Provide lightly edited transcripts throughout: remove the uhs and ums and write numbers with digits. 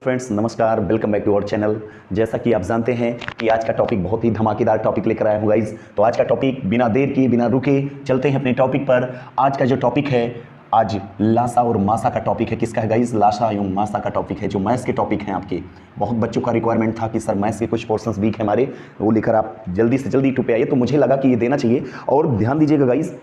Friends नमस्कार, welcome back to our channel. जैसा कि आप जानते हैं कि आज का टॉपिक बहुत ही धमाकेदार टॉपिक लेकर आया हूँ गाइज। तो आज का टॉपिक बिना देर किए बिना रुके चलते हैं अपने टॉपिक पर। आज का जो टॉपिक है, आज लासा और मासा का टॉपिक है। किसका है गाइज? लासा एवं मासा का टॉपिक है, जो मैथ्स के टॉपिक हैं आपके। बहुत बच्चों का रिक्वायरमेंट था कि सर मैथ्स के कुछ पोर्शंस वीक है हमारे, वो लेकर आप जल्दी से जल्दी टू पे आइए। तो मुझे लगा कि ये देना चाहिए। और ध्यान दीजिएगा गाइज,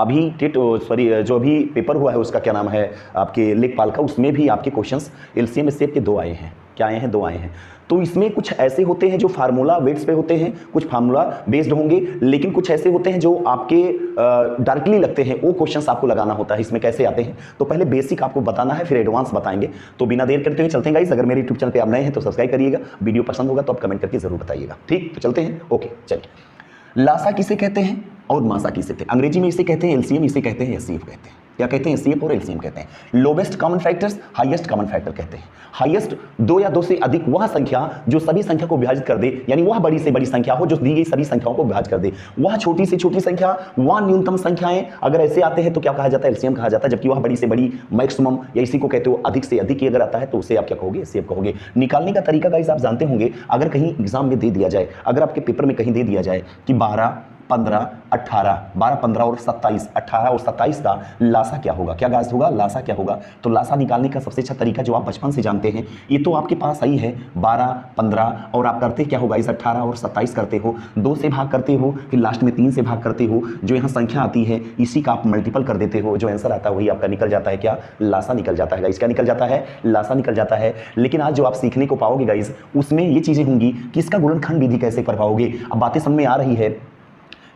अभी जो अभी पेपर हुआ है उसका क्या नाम है आपके लेखपाल का, उसमें भी आपके क्वेश्चंस एलसीएम एचसीएफ के 2 आए हैं। क्या आए हैं? 2 आए हैं। तो इसमें कुछ ऐसे होते हैं जो फार्मूला वेट्स पे होते हैं, कुछ फार्मूला बेस्ड होंगे, लेकिन कुछ ऐसे होते हैं जो आपके डायरेक्टली लगते हैं। वो क्वेश्चंस आपको लगाना होता है। इसमें कैसे आते हैं तो पहले बेसिक आपको बताना है, फिर एडवांस बताएंगे। तो बिना देर करते हुए चलते हैं गाइस। अगर मेरे यूट्यूब चैनल पे आप नए हैं तो सब्सक्राइब करिएगा। वीडियो पसंद होगा तो आप कमेंट करके जरूर बताइएगा। ठीक, तो चलते हैं। ओके, चलिए। लासा किसे कहते हैं और मासा किसे कहते हैं? अंग्रेजी में इसे कहते हैं एलसीएम, इसे कहते हैं एचसीएफ कहते हैं। क्या कहते हैं? एचसीएफ और एलसीएम कहते हैं। Lowest common factors, highest common factor कहते हैं। हाईएस्ट 2 या 2 से अधिक वह संख्या जो सभी संख्या को विभाजित कर दे, यानी वह बड़ी से बड़ी संख्या हो जो दी गई सभी संख्याओं को विभाजित कर दे। वह छोटी से छोटी संख्या, वह न्यूनतम संख्याएं अगर ऐसे आते हैं तो क्या कहा जाता है? एलसीएम कहा जाता है। जबकि वह बड़ी से बड़ी मैक्सिमम, या इसी को कहते हो अधिक से अधिक, अगर आता है तो उसे आप क्या कहोगे? एचसीएफ कहोगे। निकालने का तरीका गाइस आप जानते होंगे। अगर कहीं एग्जाम में दे दिया जाए, अगर आपके पेपर में कहीं दे दिया जाए कि 12, 15, 18, 12, 15 और 27, 18 और 27 का लासा क्या होगा? क्या गाइस होगा? लासा क्या होगा? तो लासा निकालने का सबसे अच्छा तरीका जो आप बचपन से जानते हैं, ये तो आपके पास आई है। 12, 15 और आप करते क्या होगा? इस 18 और 27 करते हो, 2 से भाग करते हो, फिर लास्ट में 3 से भाग करते हो। जो यहाँ संख्या आती है इसी का आप मल्टीपल कर देते हो, जो आंसर आता है वही आपका निकल जाता है। क्या? लासा निकल जाता है गाइस। क्या निकल जाता है? लासा निकल जाता है। लेकिन आज जो आप सीखने को पाओगे गाइस, उसमें ये चीजें होंगी कि इसका गुणनखंड विधि कैसे कर पाओगे। अब बातें समझ में आ रही है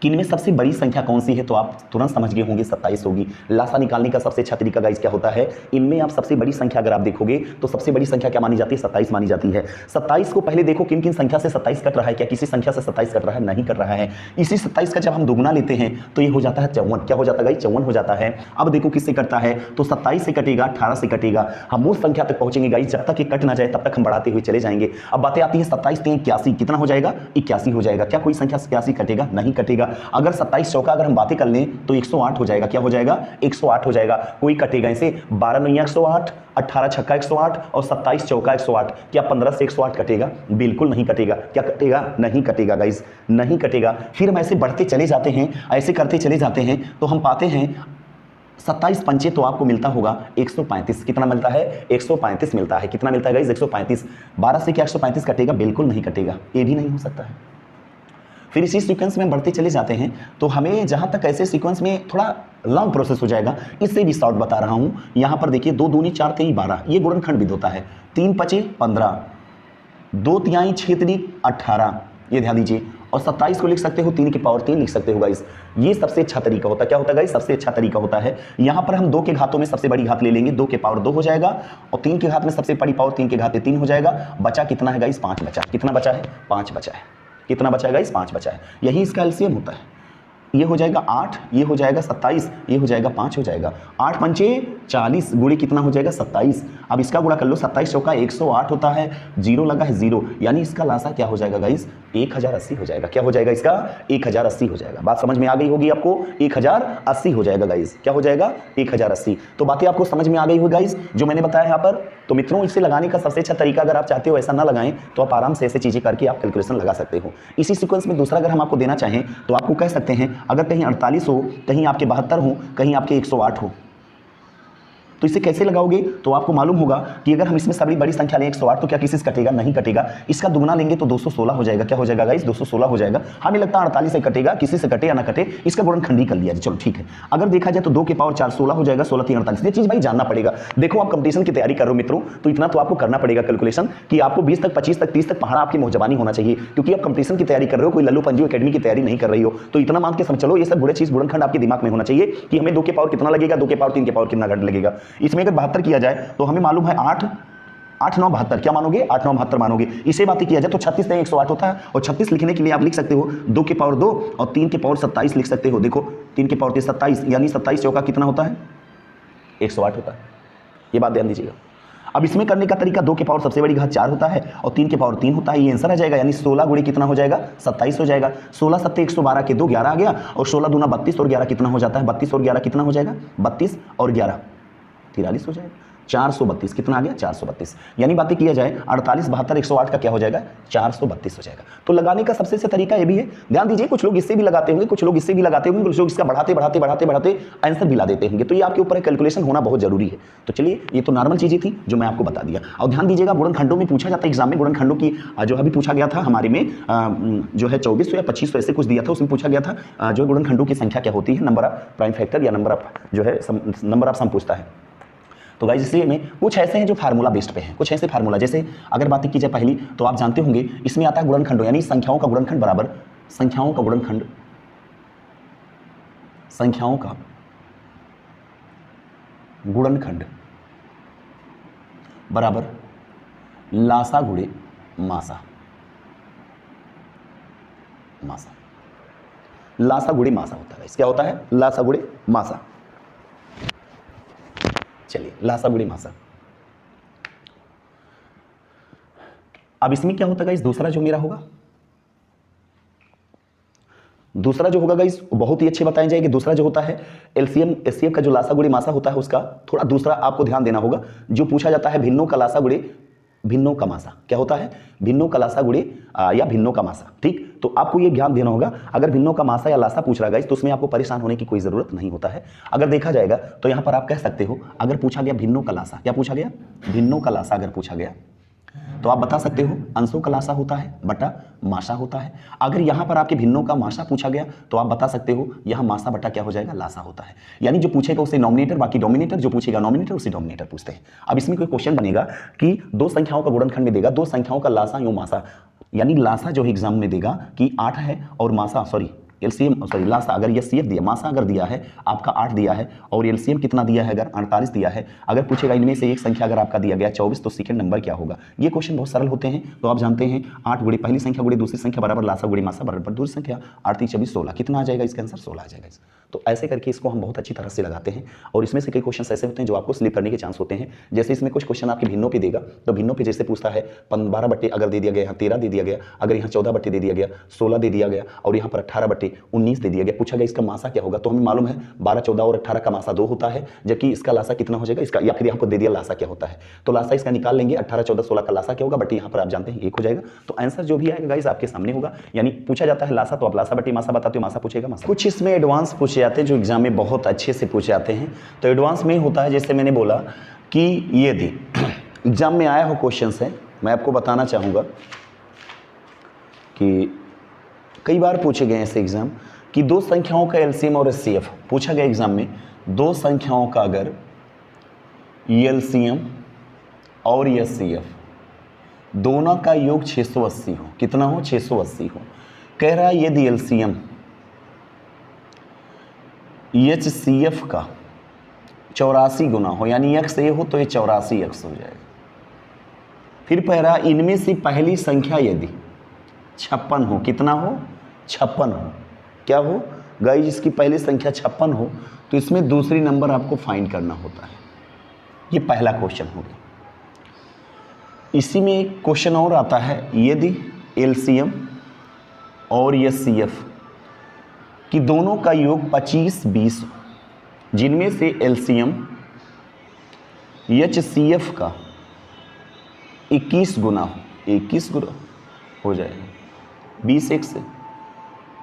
कि इनमें सबसे बड़ी संख्या कौन सी है, तो आप तुरंत समझ गए होंगे 27 होगी। लासा निकालने का सबसे अच्छा तरीका गाइस क्या होता है? इनमें आप सबसे बड़ी संख्या अगर आप देखोगे तो सबसे बड़ी संख्या क्या मानी जाती है? 27 मानी जाती है। 27 को पहले देखो किन किन संख्या से 27 कट रहा है। क्या किसी संख्या से 27 कट रहा है? नहीं कट रहा है। इसी 27 का जब हम दुगुना लेते हैं तो ये हो जाता है 54। क्या हो जाता है गाइस? 54 हो जाता है। अब देखो किससे कटता है, तो 27 से कटेगा, 18 से कटेगा। हम उस संख्या तक पहुंचेंगे गाइस, जब तक ये कट ना जाए तब तक हम बढ़ाते हुए चले जाएंगे। अब बातें आती है 27 3 81, कितना हो जाएगा? 81 हो जाएगा। क्या कोई संख्या 81 कटेगा? नहीं कटेगा। अगर 27 चौका अगर हम बातें कर लें तो 108 हो जाएगा। क्या हो जाएगा? 108 हो जाएगा। कोई कटेगा इसे? 12 9 108, 18 छक्का 108 और 27 चौका 108। क्या 15 से 108 कटेगा? बिल्कुल नहीं कटेगा। क्या कटेगा? नहीं कटेगा गाइस, नहीं कटेगा। फिर हम ऐसे बढ़ते चले जाते हैं, ऐसे करते चले जाते हैं तो हम पाते हैं 27 पंचे तो आपको मिलता होगा 135। कितना मिलता है? 135 मिलता है। कितना मिलता है गाइस? 135। 12 से क्या 135 कटेगा? बिल्कुल नहीं कटेगा। ये भी नहीं हो सकता है। फिर इसी सीक्वेंस में बढ़ते चले जाते हैं तो हमें जहां तक ऐसे सीक्वेंस में थोड़ा लॉन्ग प्रोसेस हो जाएगा, इससे भी शॉर्ट बता रहा हूं। यहां पर देखिए 2 दूनी 4 3 12, ये गुणनखंड विधि होता है। 3 पचे 15, 2 तिहाई 6 3 18, ये ध्यान दीजिए। और 27 को लिख सकते हो 3 की पावर 3 लिख सकते हो गाइस। ये सबसे अच्छा तरीका होता है। क्या होता है गाइस? सबसे अच्छा तरीका होता है। यहां पर हम 2 के घातों में सबसे बड़ी घात ले लेंगे, 2 के पावर 2 हो जाएगा, और 3 के घात में सबसे बड़ी पावर 3 के घात 3 हो जाएगा। बचा कितना है गाइस? 5 बचा। कितना बचा है? 5 बचा है। कितना बचा है गाइस? 5 बचा है। यही इसका एलसीएम होता है। ये हो जाएगा 8, ये हो जाएगा 27, ये हो जाएगा 5 हो जाएगा। 8 पंचे 40, गुणे कितना हो जाएगा? 27। अब इसका गुणा कर लो, 27 चौका 108 होता है, 0 लगा है 0, यानी इसका लासा क्या हो जाएगा गाइस? 1080 हो जाएगा। क्या हो जाएगा इसका? 1080 हो जाएगा। बात समझ में आ गई होगी आपको? 1080 हो जाएगा गाइस। क्या हो जाएगा? 1080। तो बातें आपको समझ में आ गई होगी गाइस जो मैंने बताया यहाँ पर। तो मित्रों, इसे लगाने का सबसे अच्छा तरीका, अगर आप चाहते हो ऐसा ना लगाएं तो आप आराम से ऐसे चीजें करके आप कैलकुलेशन लगा सकते हो। इसी सीक्वेंस में दूसरा अगर हम आपको देना चाहें तो आपको कह सकते हैं, अगर कहीं 48 हो, कहीं आपके 72 हो, कहीं आपके 108 हो, तो इसे कैसे लगाओगे? तो आपको मालूम होगा कि अगर हम इसमें सभी बड़ी संख्या लें 108 तो क्या किसी से कटेगा? नहीं कटेगा। इसका दुगना लेंगे तो 216 हो जाएगा। क्या हो जाएगा गाइस? 216 हो जाएगा। हमें लगता है 48 से कटेगा, किसी से कटे या ना कटे, इसका गुणनखंड ही कर लिया। चलो ठीक है। अगर देखा जाए तो 2 के पावर 4 16 हो जाएगा, 16 3 48। ये चीज भाई जानना पड़ेगा। देखो आप कंपटीशन की तैयारी कर रहे हो मित्रों, तो इतना तो आपको करना पड़ेगा कैलकुलेशन कि आपको 20 तक 25 तक 30 तक पहाड़ा आपकी मुहजबानी होना चाहिए, क्योंकि आप कंपटीशन की तैयारी कर रहे हो, कोई लल्लू पंजू एकेडमी की तैयारी नहीं कर रही हो। तो इतना मान के समझ चलो, ये सब बुरे चीज गुणनखंड आपके दिमाग में होना चाहिए कि हमें 2 के पावर कितना लगेगा, 2 के पावर 3 के पावर कितना घंटा लगेगा। इसमें अगर 72 किया जाए तो हमें मालूम है 8 8 9 72। क्या मानोगे? 8 9 72 मानोगे। इसे बातें किया जाए तो 36 नहीं 108 होता है, और 36 लिखने के लिए आप लिख सकते हो 2 के पावर 2 और 3 के पावर 27 लिख सकते हो। देखो 3 के पावर 27, यानी 27 चौका कितना होता है? 108 होता है। ये बात ध्यान दीजिएगा। अब इसमें करने का तरीका, 2 के पावर सबसे बड़ी घात 4 होता है और 3 के पावर 3 होता है। ये आंसर आ जाएगा, यानी 16 गुणे कितना हो जाएगा? 27 हो जाएगा। 16 7 112 के 2 11 आ गया, और 16 दूना 32 और 11 कितना हो जाता है? 32 और 11 कितना हो जाएगा? 32 और 11 43 हो जाएगा। 432, कितना आ गया 432। यानी बातें किया जाए 48, 72, 108 का क्या हो जाएगा 432 हो जाएगा। तो लगाने का सबसे अच्छा तरीका ये भी है, ध्यान दीजिए, कुछ लोग इससे भी लगाते होंगे, कुछ लोग इससे भी लगाते होंगे, कुछ लोग इसका बढ़ाते बढ़ाते बढ़ाते बढ़ाते आंसर भी ला देते होंगे। तो ये आपके ऊपर कैलकुलेशन होना बहुत जरूरी है। तो चलिए, ये तो नॉर्मल चीजें थी जो मैं आपको बता दिया। और ध्यान दीजिएगा, गुणनखंडों में पूछा जाता है एग्जाम में, गुणनखंडों की जो अभी पूछा गया था हमारे में जो है 2400 या 2500 ऐसे कुछ दिया था, उसमें पूछा गया था जो गुणनखंडों की संख्या क्या होती है, नंबर ऑफ प्राइम फैक्टर या नंबर ऑफ जो है नंबर ऑफ सम पूछता है। तो गाइस इसलिए में कुछ ऐसे हैं जो फार्मूला बेस्ड पे हैं, कुछ ऐसे फार्मूला, जैसे अगर बात की जाए पहली, तो आप जानते होंगे इसमें आता है गुणनखंड, यानी संख्याओं का गुणनखंड बराबर संख्याओं का गुणनखंड, संख्याओं का गुणनखंड बराबर लासा गुणे मासा, मासा, लासा गुणे मासा होता है। क्या होता है, लासा गुणे मासा। चलिए, लासा गुणे मासा। अब इसमें क्या होता है गाइस, दूसरा जो मेरा होगा, दूसरा जो होगा गाइस बहुत ही अच्छे बताया जाएगा। दूसरा जो होता है एलसीएम एचसीएफ का जो लासा गुणे मासा होता है, उसका थोड़ा दूसरा आपको ध्यान देना होगा। जो पूछा जाता है भिन्नों का लासा गुणे भिन्नों का मासा, क्या होता है, भिन्नों का लासा गुणे या भिन्नों का मासा। ठीक, तो आपको ये ध्यान देना होगा, अगर भिन्नों का मासा या लासा पूछ रहा है तो उसमें आपको परेशान होने की कोई जरूरत नहीं होता है। अगर देखा जाएगा तो यहां पर आप कह सकते हो, अगर पूछा गया भिन्नों का लासा, क्या पूछा गया, भिन्नों का लासा अगर पूछा गया तो आप बता सकते हो अंशों का लासा होता है बटा मासा होता है। अगर यहां पर आपके भिन्नों का मासा पूछा गया तो आप बता सकते हो यहां मासा बटा क्या हो जाएगा, लासा होता है। यानी जो पूछेगा उसे नॉमिनेटर, बाकी डोमिनेटर, जो पूछेगा नॉमिनेटर उसे डोमिनेटर पूछते हैं। अब इसमें कोई क्वेश्चन बनेगा कि दो संख्याओं का गुणनखंड में देगा, दो संख्याओं का लासा या मासा, यानी लासा जो एग्जाम में देगा कि 8 है और मासा एलसीएम लासा अगर ये सीएफ दिया, मासा अगर दिया है आपका 8 दिया है और एलसीएम कितना दिया है, अगर 48 दिया है, अगर पूछेगा इनमें से एक संख्या अगर आपका दिया गया 24, तो सेकंड नंबर क्या होगा। ये क्वेश्चन बहुत सरल होते हैं। तो आप जानते हैं 8 गुणे पहली संख्या गुणे दूसरी संख्या बराबर लासा गुणे मासा बराबर दूसरी संख्या, 8 3 24 16, कितना आ जाएगा इसका आंसर 16 आ जाएगा। तो ऐसे करके इसको हम बहुत अच्छी तरह से लगाते हैं। और इसमें से कई क्वेश्चन ऐसे होते हैं जो आपको स्लिप करने के चांस होते हैं। जैसे इसमें कुछ क्वेश्चन आपके भिन्नों पे देगा, तो भिन्नों पे जैसे पूछता है 12 बट्टे अगर दे दिया गया, यहाँ 13 दे दिया गया, अगर यहाँ 14 बट्टे दे दिया गया, 16 दे दिया गया और यहाँ पर 18 बट्टे 19 दे दिया गया, पूछा गया इसका मासा क्या होगा। तो हमें मालूम है 12 14 और 18 का मासा 2 होता है, जबकि इसका लासा कितना हो जाएगा इसका, या फिर यहाँ पर दे दिया लासा क्या होता है, तो लासा इसका निकाल लेंगे, 18 14 16 का लासा क्या होगा, बट यहाँ पर आप जानते हैं 1 हो जाएगा। तो आंसर जो भी आएगा गाइस आपके सामने होगा। यानी पूछा जाता है लासा तो आप लासा बट्टी मासा बताते हो, मासा पूछेगा मासा। कुछ इसमें एडवांस पूछे जाते हैं जो एग्जाम में बहुत अच्छे से पूछे जाते हैं। तो एडवांस में होता है, जैसे मैंने बोला कि ये दी एग्जाम में आया हो क्वेश्चन है, मैं आपको बताना चाहूँगा कि कई बार पूछे गए ऐसे एग्जाम कि दो संख्याओं का एलसीएम और एचसीएफ पूछा गया एग्जाम में, दो संख्याओं का अगर एलसीएम और एचसीएफ दोनों का योग 680 हो, कितना हो 680 हो, कह रहा है यदि एलसीएम एचसीएफ का 84 गुना हो, यानी x ए हो तो ये 84x हो जाएगा। फिर कह रहा इनमें से पहली संख्या यदि 56 हो, कितना हो 56 हो, क्या हो गाइस इसकी पहली संख्या 56 हो, तो इसमें दूसरी नंबर आपको फाइंड करना होता है। ये पहला क्वेश्चन हो गया। इसी में एक क्वेश्चन और आता है, यदि एलसीएम और एचसीएफ कि दोनों का योग 25 20 हो, जिनमें से एलसीएम एचसीएफ का 21 गुना हो, 21 गुना हो जाएगा, 20x से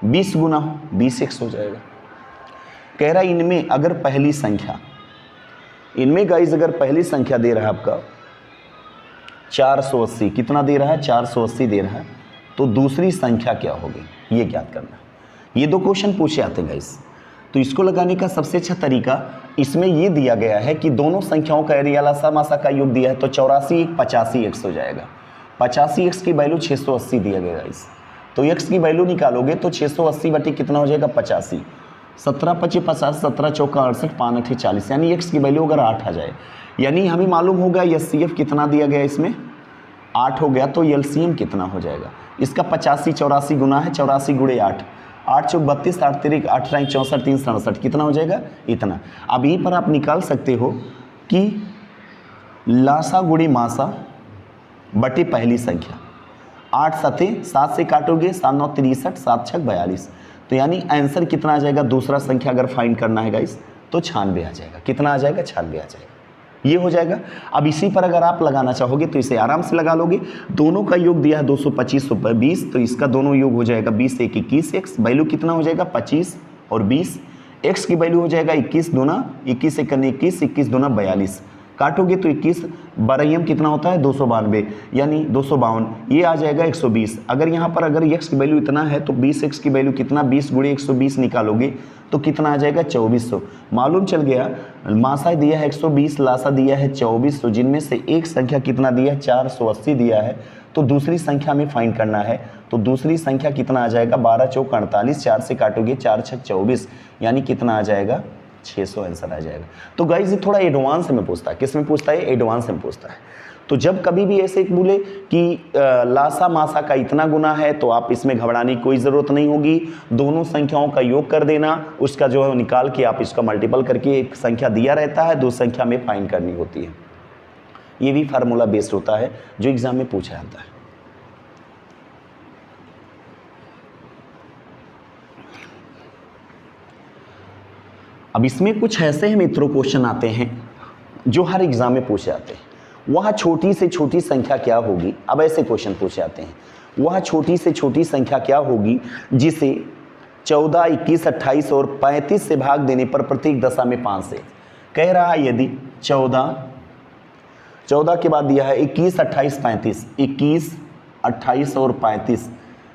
20 गुना हो 20x हो जाएगा। कह रहा है इनमें अगर पहली संख्या, इनमें गाइस अगर पहली संख्या दे रहा है आपका 480, कितना दे रहा है 480 दे रहा है, तो दूसरी संख्या क्या होगी ये ज्ञात करना है। ये दो क्वेश्चन पूछे आते हैं गाइस। तो इसको लगाने का सबसे अच्छा तरीका, इसमें ये दिया गया है कि दोनों संख्याओं का एरिया लासा मासा का योग दिया है, तो 84 1 85x हो जाएगा। 85x की वैल्यू 680 दिया गया गाइस, तो x की वैल्यू निकालोगे तो 680 बटे कितना हो जाएगा 85, 17 25 50, 17 चौका 68, 5 8 40, यानी x की वैल्यू अगर 8 आ जाए, यानी हमें मालूम होगा एचसीएफ कितना दिया गया इसमें 8 हो गया, तो एलसीएम कितना हो जाएगा इसका 85 84 गुना है, 84 गुणे 8, 8 चौक 32, 8 तिरिक 8 रंग 64 3 67, कितना हो जाएगा इतना। अब यहीं पर आप निकाल सकते हो कि लासा गुणी मासा बटे पहली संख्या, 8 सते 7 से काटोगे 7 9 63, 7 6 42, तो यानी आंसर कितना आ जाएगा, दूसरा संख्या अगर फाइंड करना है गाइस तो 96 आ जाएगा। कितना आ जाएगा 96 आ जाएगा। ये हो जाएगा। अब इसी पर अगर आप लगाना चाहोगे तो इसे आराम से लगा लोगे। दोनों का योग दिया है 225 तो 20, तो इसका दोनों योग हो जाएगा 20 एक 21 एक्स, वैल्यू कितना हो जाएगा 25 और 20, एक्स की वैल्यू हो जाएगा 21 दूना 21 एक 21, 21 दूना 42, काटोगे तो 21 12 कितना होता है 292, यानी 252, ये आ जाएगा 120। अगर यहाँ पर अगर x की वैल्यू इतना है तो 20x की वैल्यू कितना 20 गुणे 120 निकालोगे तो कितना आ जाएगा 2400। मालूम चल गया, मासा दिया है 120, लासा दिया है 2400, जिनमें से एक संख्या कितना दिया है 480 दिया है, तो दूसरी संख्या में फाइंड करना है। तो दूसरी संख्या कितना आ जाएगा 12 चौक 48, 4 से काटोगे 4 6 24, यानी कितना आ जाएगा 600 आंसर आ जाएगा। तो गाइज ये थोड़ा एडवांस में पूछता है, किस में पूछता है एडवांस में पूछता है। तो जब कभी भी ऐसे बोले कि लासा मासा का इतना गुना है तो आप इसमें घबराने की कोई ज़रूरत नहीं होगी, दोनों संख्याओं का योग कर देना, उसका जो है निकाल के आप इसका मल्टीपल करके एक संख्या दिया रहता है, दो संख्या में फाइंड करनी होती है। ये भी फार्मूला बेस्ड होता है जो एग्जाम में पूछा जाता है। अब इसमें कुछ ऐसे ही मित्रों क्वेश्चन आते हैं जो हर एग्जाम में पूछे जाते हैं। वह छोटी से छोटी संख्या क्या होगी, अब ऐसे क्वेश्चन पूछे जाते हैं, वह छोटी से छोटी संख्या क्या होगी जिसे 14, 21, 28 और 35 से भाग देने पर प्रत्येक दशा में 5 से। कह रहा है यदि 14 के बाद दिया है 21, 28, 35, 21, 28 और 35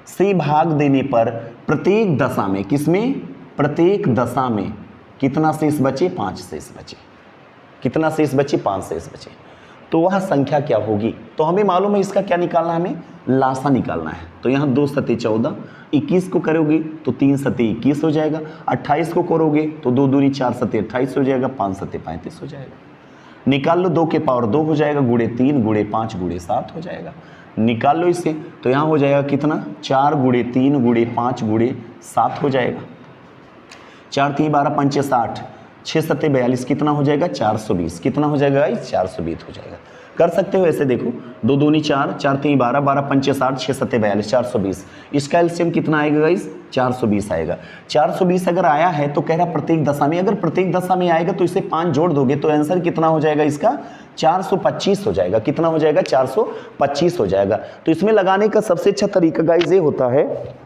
से भाग देने पर प्रत्येक दशा में, किसमें प्रत्येक दशा में कितना शेष बचे 5 शेष बचे, कितना शेष बचे 5 शेष बचे, तो वह संख्या क्या होगी। तो हमें मालूम है इसका क्या निकालना है, हमें लासा निकालना है। तो यहाँ 2 सते 14, 21 को करोगे तो 3 सते 21 हो जाएगा, 28 को करोगे तो 2 दूनी 4 सते 28 हो जाएगा, 5 सते 35 हो जाएगा। निकाल लो 2 के पावर 2 हो जाएगा, गुणे 3 गुणे 5 गुणे 7 हो जाएगा। निकाल लो इसे तो यहाँ हो जाएगा कितना 4 गुणे 3 गुणे 5 गुणे 7 हो जाएगा। 4 3 12 5 60, 6 सत्ते 42 कितना हो जाएगा 420, कितना हो जाएगा गाइस 420 हो जाएगा। कर सकते हो ऐसे, देखो 2 दूनी 4, 4 3 12, 12 5 60, 6 सत्ते 42, 420। इसका एलसीएम कितना आएगा गाइस 420 आएगा। 420 अगर आया है तो कह रहा प्रत्येक दशा में, अगर प्रत्येक दशा में आएगा तो इसे 5 जोड़ दोगे तो आंसर कितना हो जाएगा इसका 425 हो जाएगा। कितना हो जाएगा 425 हो जाएगा। तो इसमें लगाने का सबसे अच्छा तरीका गाइस ये होता है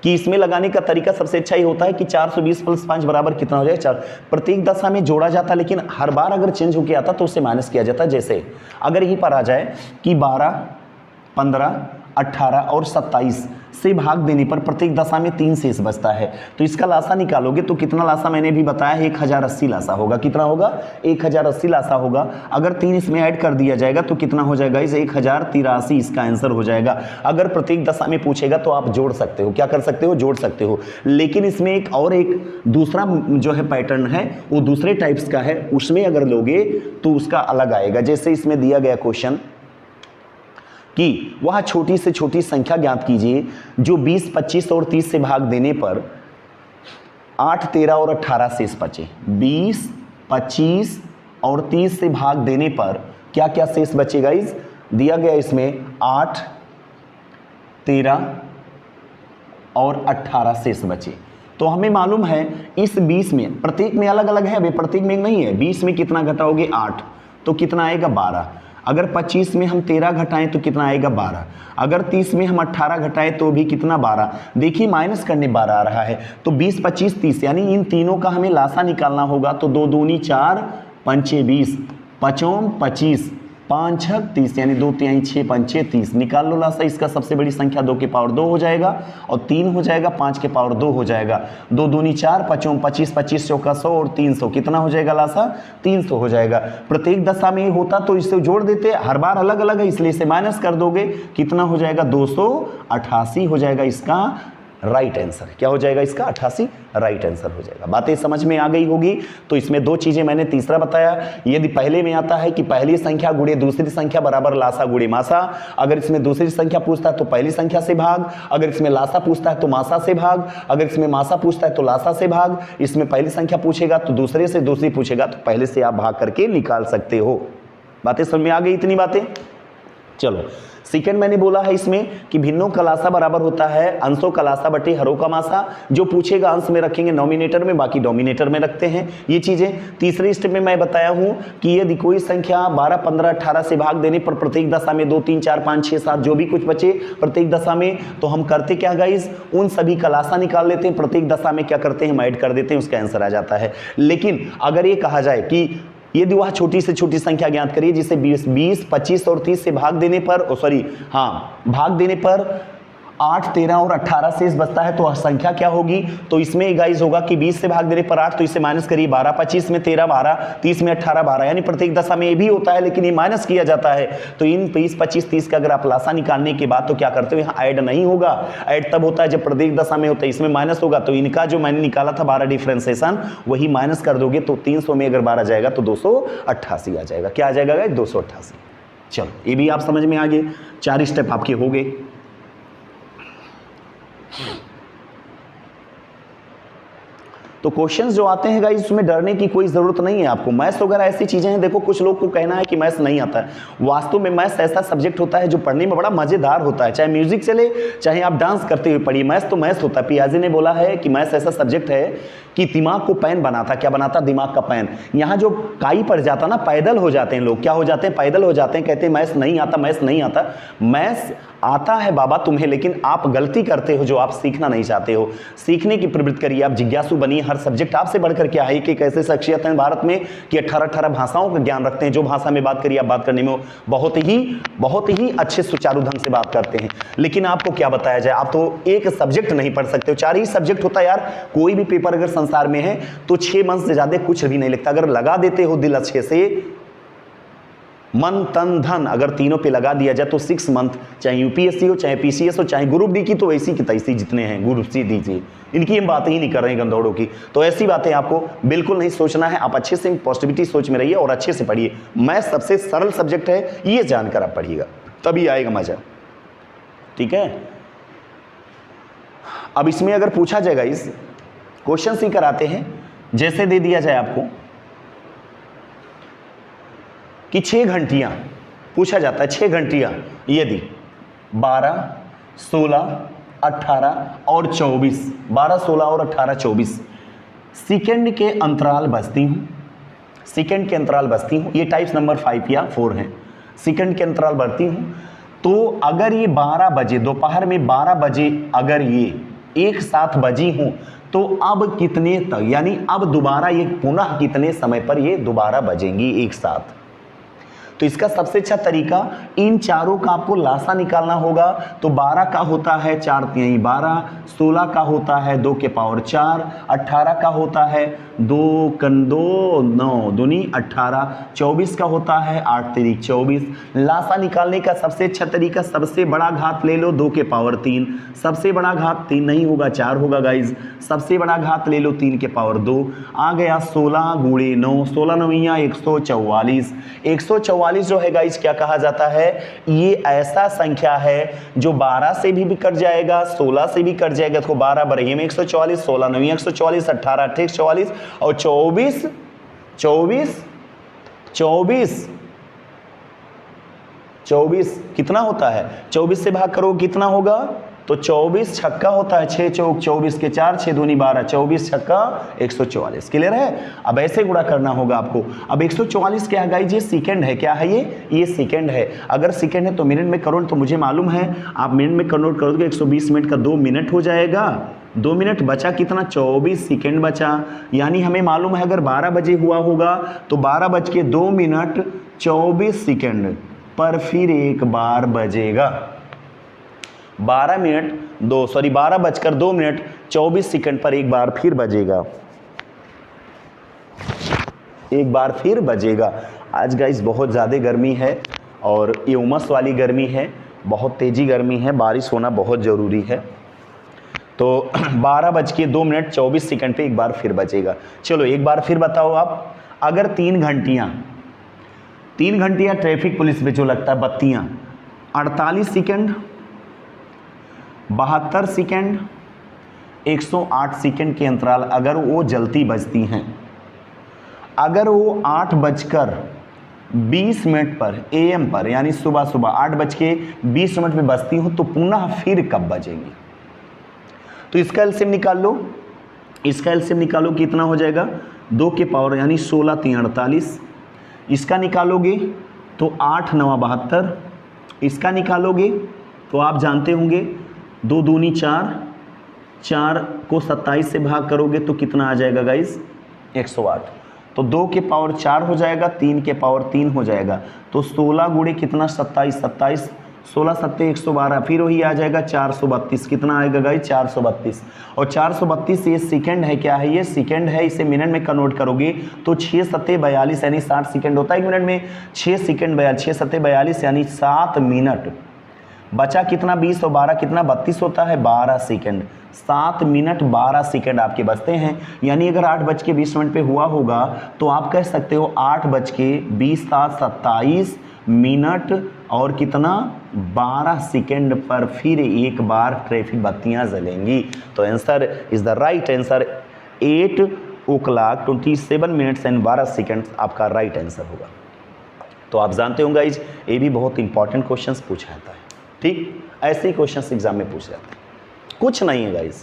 कि इसमें लगाने का तरीका सबसे अच्छा ही होता है कि 420 + 5 बराबर कितना हो जाएगा 4। प्रत्येक दशा में जोड़ा जाता है, लेकिन हर बार अगर चेंज होकर आता तो उससे माइनस किया जाता है। जैसे अगर यहीं पर आ जाए कि 12, 15, 18 और 27 से भाग देने पर प्रत्येक दशा में 3 शेष बचता है, तो इसका लासा निकालोगे तो कितना लासा मैंने भी बताया 1080 लासा होगा। कितना होगा 1080 लासा होगा। अगर 3 इसमें ऐड कर दिया जाएगा तो कितना हो जाएगा इस 1083 इसका आंसर हो जाएगा। अगर प्रत्येक दशा में पूछेगा तो आप जोड़ सकते हो, क्या कर सकते हो जोड़ सकते हो। लेकिन इसमें एक दूसरा जो है पैटर्न है वो दूसरे टाइप्स का है, उसमें अगर लोगे तो उसका अलग आएगा। जैसे इसमें दिया गया क्वेश्चन कि वह छोटी से छोटी संख्या ज्ञात कीजिए जो 20, 25 और 30 से भाग देने पर 8, 13 और 18 शेष बचे। 20, 25 और 30 से भाग देने पर क्या क्या शेष बचेगा इस दिया गया इसमें 8, 13 और 18 शेष बचे। तो हमें मालूम है इस 20 में प्रत्येक में अलग अलग है, अभी प्रत्येक में नहीं है। 20 में कितना घटाओगे 8 तो कितना आएगा 12। अगर 25 में हम 13 घटाएं तो कितना आएगा 12। अगर 30 में हम 18 घटाएं तो भी कितना 12। देखिए माइनस करने 12 आ रहा है, तो 20, 25, 30 यानी इन तीनों का हमें लासा निकालना होगा। तो 2 दूनी 4, 5 20, 5 25, 5 6 30 यानी 2 3 6 5 30। निकाल लो लासा। इसका सबसे बड़ी संख्या 2 के पावर 2 हो जाएगा और 3 हो जाएगा, 5 के पावर 2 हो जाएगा। 2 दूनी 4, 5 25, 25 चौका 100 और 300 कितना हो जाएगा लासा 300 हो जाएगा। प्रत्येक दशा में होता तो इससे जोड़ देते, हर बार अलग अलग है इसलिए इसे माइनस कर दोगे। कितना हो जाएगा 288 हो जाएगा इसका राइट आंसर। क्या हो जाएगा इसका 88 राइट आंसर हो जाएगा। बातें समझ में आ गई होगी। तो इसमें 2 चीजें मैंने तीसरा बताया, यदि पहले में आता है कि पहली संख्या गुणे दूसरी संख्या बराबर लासा गुणे मासा। अगर इसमें दूसरी संख्या पूछता है तो पहली संख्या से भाग, अगर इसमें लासा पूछता है तो मासा से भाग, अगर इसमें मासा पूछता है तो लासा से भाग। इसमें पहली संख्या पूछेगा तो दूसरे से, दूसरी पूछेगा तो पहले से आप भाग करके निकाल सकते हो। बातें समझ में आ गई इतनी बातें। चलो सेकंड मैंने बोला है इसमें कि भिन्नो कलासा बराबर होता है अंशों कलासा बटे हरों का मासा। जो पूछेगा अंश में रखेंगे नॉमिनेटर में, बाकी डोमिनेटर में रखते हैं ये चीजें। तीसरे स्टेप में मैं बताया हूं कि यदि कोई संख्या 12, 15, 18 से भाग देने पर प्रत्येक दशा में 2, 3, 4, 5, 6, 7 जो भी कुछ बचे प्रत्येक दशा में, तो हम करते क्या गाइस, उन सभी कलासा निकाल लेते हैं, प्रत्येक दशा में क्या करते हैं हम ऐड कर देते हैं, उसका आंसर आ जाता है। लेकिन अगर ये कहा जाए कि यदि वह छोटी से छोटी संख्या ज्ञात करिए जिसे 20, 25 और 30 से भाग देने पर भाग देने पर 8, 13 और 18 शेष बचता है, तो वह संख्या क्या होगी। तो इसमें गाइस होगा कि 20 से भाग देने पर 8, तो इसे माइनस करिए 12, 25 में 13 12, 30 में 18 12, यानी प्रत्येक दशा में ये भी होता है लेकिन ये माइनस किया जाता है। तो इन 20, 25, 30 का अगर आप लासा निकालने के बाद तो क्या करते हो, यहाँ ऐड नहीं होगा। ऐड तब होता है जब प्रत्येक दशा में होता है, इसमें माइनस होगा। तो इनका जो मैंने निकाला था 12 डिफरेंशिएशन वही माइनस कर दोगे, तो 300 में अगर 12 जाएगा तो 288 आ जाएगा। क्या आ जाएगा गाइस, 288। चलो ये भी आप समझ में आ गए, 4 स्टेप आपके हो गए। तो क्वेश्चंस जो आते हैं गाइस उसमें डरने की कोई जरूरत नहीं है आपको। मैथ्स वगैरह ऐसी चीजें हैं, देखो कुछ लोग को कहना है कि मैथ्स नहीं आता है, वास्तव में मैथ्स ऐसा सब्जेक्ट होता है जो पढ़ने में बड़ा मजेदार होता है। चाहे म्यूजिक चले चाहे आप डांस करते हुए पढ़िए, मैथ्स तो मैथ्स होता है। पियाजे ने बोला है कि मैथ्स ऐसा सब्जेक्ट है कि दिमाग को पैन बनाता। क्या बनाता, दिमाग का पैन। यहाँ जो काई पड़ जाता ना, पैदल हो जाते हैं लोग। क्या हो जाते हैं, पैदल हो जाते हैं, कहते हैं मैथ्स नहीं आता, मैथ्स नहीं आता। मैथ्स आता है बाबा तुम्हें, लेकिन आप गलती करते हो जो आप सीखना नहीं चाहते हो। सीखने की प्रवृत्ति करिए, आप जिज्ञासु बनिए। हर सब्जेक्ट आपसे बढ़कर क्या है कि कैसे शख्सियत है भारत में कि 18 भाषाओं का ज्ञान रखते हैं। जो भाषा में बात करिए आप बात करने में बहुत ही अच्छे सुचारू ढंग से बात करते हैं। लेकिन आपको क्या बताया जाए, आप तो एक सब्जेक्ट नहीं पढ़ सकते हो, 4 ही सब्जेक्ट होता है यार। कोई भी पेपर अगर संसार में है तो 6 मंथ से ज्यादा कुछ भी नहीं लिखता। अगर लगा देते हो दिल अच्छे से, मन तन धन अगर तीनों पे लगा दिया जाए तो 6 मंथ, चाहे यूपीएससी हो चाहे पीसीएस हो चाहे ग्रुप डी की, तो ऐसी की तैसी जितने हैं ग्रुप सी दीजिए, इनकी हम बातें ही नहीं कर रहे हैं गंदौड़ों की। तो ऐसी बातें आपको बिल्कुल नहीं सोचना है। आप अच्छे से पॉजिटिविटी सोच में रहिए और अच्छे से पढ़िए। मैथ सबसे सरल सब्जेक्ट है, ये जानकर आप पढ़िएगा तभी आएगा मजा, ठीक है। अब इसमें अगर पूछा जाएगा, इस क्वेश्चन ही कराते हैं, जैसे दे दिया जाए आपको कि 6 घंटियां पूछा जाता है, 6 घंटियां यदि 12, 16, 18 और 24, 12, 16 और 18, 24 सेकेंड के अंतराल बचती हूं, सेकेंड के अंतराल बचती हूं। ये टाइप्स नंबर 5 या 4 हैं। सेकेंड के अंतराल बढ़ती हूं, तो अगर ये 12 बजे दोपहर में 12 बजे अगर ये एक साथ बजी हूं, तो अब कितने तक, यानी अब दोबारा ये पुनः कितने समय पर ये दोबारा बजेंगी एक साथ। तो इसका सबसे अच्छा तरीका, इन चारों का आपको लासा निकालना होगा। तो 12 का होता है 4 3 12, 16 का होता है 2 के पावर 4, 18 का होता है 2 कन 2 9 दूनी 18, 24 का होता है 8 3 24। लासा निकालने का सबसे अच्छा तरीका, सबसे बड़ा घात ले लो 2 के पावर 3, सबसे बड़ा घात 3 नहीं होगा 4 होगा गाइज, सबसे बड़ा घात ले लो 3 के पावर 2, आ गया 16 गुणे 9, 16 9 144। 144 जो है गाइस क्या कहा जाता है, ये ऐसा संख्या है जो 12 से भी कट जाएगा, 16 से भी कट जाएगा। तो 12 बरही में 144, 16 9 144, 18 8 144 और 24 24 24 24 कितना होता है, 24 से भाग करो कितना होगा, तो 24 छक्का होता है, 6 चौक 24 के 4, 6 दूनी 12, 24 छक्का 144। क्लियर है। अब ऐसे गुणा करना होगा आपको। अब 144 क्या है गाइस, ये सेकंड है। क्या है ये सेकंड है। अगर सेकंड है तो मिनट में करो, तो मुझे मालूम है आप मिनट में कन्वर्ट करोगे 120 मिनट का 2 मिनट हो जाएगा। 2 मिनट बचा कितना, 24 सेकंड बचा। यानी हमें मालूम है अगर 12 बजे हुआ होगा तो 12 बज के 2 मिनट 24 सेकंड पर फिर एक बार बजेगा। 12 बजकर 2 मिनट 24 सेकंड पर एक बार फिर बजेगा, एक बार फिर बजेगा। आज गाइस बहुत ज़्यादा गर्मी है और ये उमस वाली गर्मी है, बहुत तेज़ी गर्मी है, बारिश होना बहुत ज़रूरी है। तो 12 बज के 2 मिनट 24 सेकंड पे एक बार फिर बजेगा। चलो एक बार फिर बताओ आप, अगर 3 घंटियाँ ट्रैफिक पुलिस में जो लगता है बत्तियाँ, 48 सेकंड, 72 सेकंड, 108 सेकंड के अंतराल अगर वो जलती बजती हैं, अगर वो 8 बजकर 20 मिनट पर AM पर, यानी सुबह सुबह 8:20 में बजती हो तो पुनः फिर कब बजेंगी? तो इसका एलसीएम निकाल लो। इसका एलसीएम निकालो, कितना हो जाएगा? 2 के पावर यानी 16 3 48। इसका निकालोगे तो 8 9 72। इसका निकालोगे तो आप जानते होंगे 2 दूनी 4, 4 को 27 से भाग करोगे तो कितना आ जाएगा गाइस? 108। तो 2 के पावर 4 हो जाएगा, 3 के पावर 3 हो जाएगा। तो 16 गुणे कितना? 27, 27 16 7 112, फिर वही आ जाएगा 432। कितना आएगा गाइस? 432। और 432 ये सेकंड है, क्या है ये? सेकंड है। इसे मिनट में कन्वर्ट करोगे तो 6 7 42 यानी 60 सेकंड होता है 1 मिनट में। 6 सेकंड 6 7 42 यानी 7 मिनट। बचा कितना? 20 और 12 कितना? 32 होता है, 12 सेकंड। 7 मिनट 12 सेकंड आपके बचते हैं। यानी अगर 8:20 पे हुआ होगा तो आप कह सकते हो 8:20 27 मिनट और कितना? 12 सेकंड पर फिर एक बार ट्रैफिक बत्तियां जलेंगी। तो answer is the right answer 8:27 and 12 second आपका राइट आंसर होगा। तो आप जानते होंगे गाइज, ये भी बहुत इंपॉर्टेंट क्वेश्चंस पूछा जाता है। ठीक, ऐसे ही क्वेश्चंस एग्जाम में पूछे जाते हैं। कुछ नहीं है गाइज,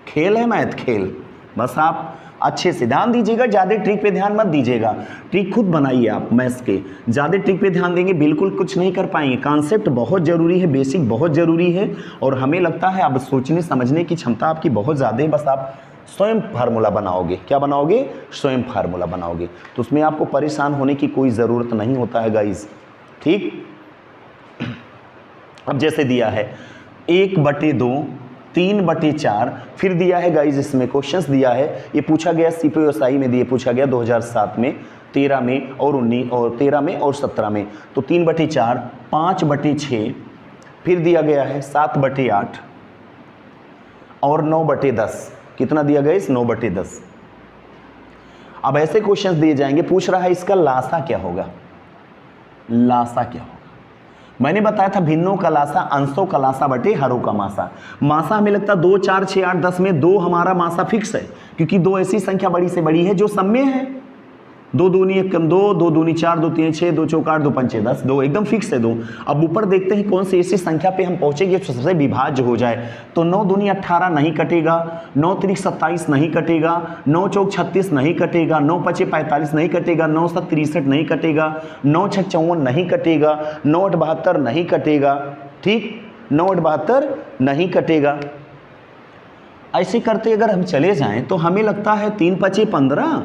खेल है मैथ, खेल। बस आप अच्छे से ध्यान दीजिएगा, ज़्यादा ट्रिक पे ध्यान मत दीजिएगा। ट्रिक खुद बनाइए आप मैथ्स के। ज़्यादा ट्रिक पे ध्यान देंगे बिल्कुल कुछ नहीं कर पाएंगे। कॉन्सेप्ट बहुत ज़रूरी है, बेसिक बहुत ज़रूरी है। और हमें लगता है अब सोचने समझने की क्षमता आपकी बहुत ज़्यादा है। बस आप स्वयं फार्मूला बनाओगे। क्या बनाओगे? स्वयं फार्मूला बनाओगे। तो उसमें आपको परेशान होने की कोई ज़रूरत नहीं होता है गाइज। ठीक, अब जैसे दिया है 1/2 3/4, फिर दिया है गाइज, इसमें क्वेश्चंस दिया है। ये पूछा गया CPSI में, दिए पूछा गया 2007 में, 13 में और 19 और 13 में और 17 में। तो 3/4 5/6, फिर दिया गया है 7/8 और 9/10। कितना दिया गया? 9/10। अब ऐसे क्वेश्चंस दिए जाएंगे, पूछ रहा है इसका लासा क्या होगा? लासा क्या होगा? मैंने बताया था भिन्नों का लासा अंशों का लासा बटे हरों का मासा। मासा हमें लगता है 2 4 6 8 10 में 2 हमारा मासा फिक्स है, क्योंकि 2 ऐसी संख्या बड़ी से बड़ी है जो सब में है। 2 दूनी 1 कम 2, 2 दूनी 4, 2 3 6, 2 चौक 8, 2 पंचे 10, 2 एकदम फिक्स है 2। अब ऊपर देखते हैं कौन सी ऐसी संख्या पे हम पहुंचेंगे जो सबसे विभाज्य हो जाए। तो 9 दूनी 18 नहीं कटेगा, 9 त्रिक 27 नहीं कटेगा, 9 चौक 36 नहीं कटेगा, 9 पचे 45 नहीं कटेगा, 9 7 63 नहीं कटेगा, 9 6 54 नहीं कटेगा, 9 8 72 नहीं कटेगा। ठीक, 9 8 72 नहीं कटेगा। ऐसे करते अगर हम चले जाएं तो हमें लगता है 3 पचे 15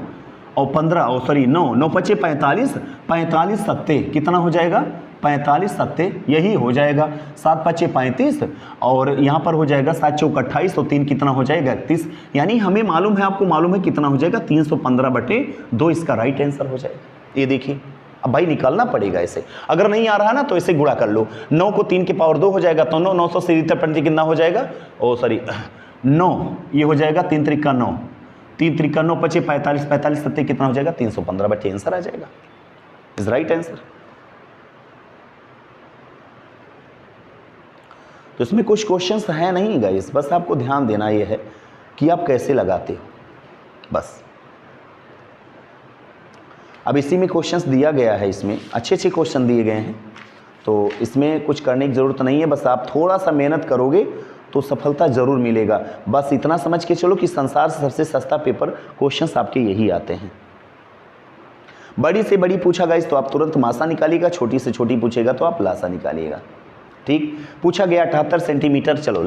और 15 और सॉरी 9 9 पचे 45, 45 सत्ते कितना हो जाएगा? 45 सत्ते यही हो जाएगा। 7 पचे 35 और यहाँ पर हो जाएगा 7 चौक 28 और 3 कितना हो जाएगा? 31। यानी हमें मालूम है, आपको मालूम है कितना हो जाएगा? 315/2 इसका राइट आंसर हो जाएगा। ये देखिए, अब भाई निकालना पड़ेगा ऐसे। अगर नहीं आ रहा ना तो इसे गुणा कर लो। 9 को 3 के पावर 2 हो जाएगा तो 9 977 कितना हो जाएगा? ओ सॉरी 9, ये हो जाएगा 3 त्रिक 9, 3 त्रिक 9 पचे 45, 45 सत्ते कितना हो जाएगा? 315/2 आंसर आ जाएगा। Is right answer. तो इसमें कुछ क्वेश्चंस है नहीं गाइस, बस आपको ध्यान देना ये है कि आप कैसे लगाते हो बस। अब इसी में क्वेश्चंस दिया गया है, इसमें अच्छे अच्छे क्वेश्चन दिए गए हैं, तो इसमें कुछ करने की ज़रूरत नहीं है। बस आप थोड़ा सा मेहनत करोगे तो सफलता ज़रूर मिलेगा। बस इतना समझ के चलो कि संसार से सबसे सस्ता पेपर क्वेश्चंस आपके यही आते हैं। बड़ी से बड़ी पूछा गाइस तो आप तुरंत मासा निकालिएगा, छोटी से छोटी पूछेगा तो आप लासा निकालिएगा। ठीक, पूछा गया 78 सेंटीमीटर, चलो